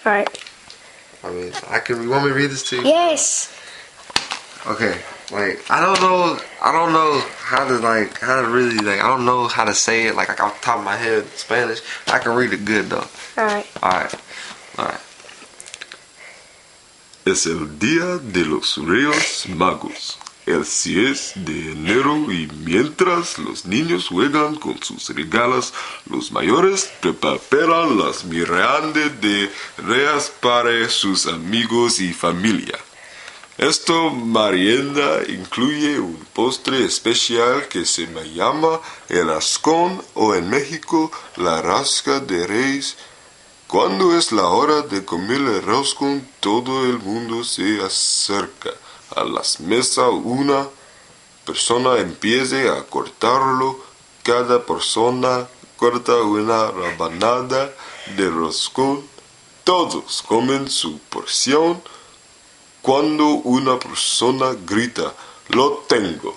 Alright. I mean, you want me to read this to you? Yes. Okay, like, I don't know how to really, like, I don't know how to say it, like off the top of my head, Spanish. I can read it good, though. Alright. Alright. Es el día de los Reyes Magos. El 6 de enero y mientras los niños juegan con sus regalos, los mayores preparan las meriendas de Reyes para sus amigos y familia. Esta merienda incluye un postre especial que se llama el roscón o en México la rosca de Reyes. Cuando es la hora de comer el roscón, todo el mundo se acerca a las mesas. Una persona empieza a cortarlo. Cada persona corta una rebanada de roscón. Todos comen su porción. Cuando una persona grita, "Lo tengo",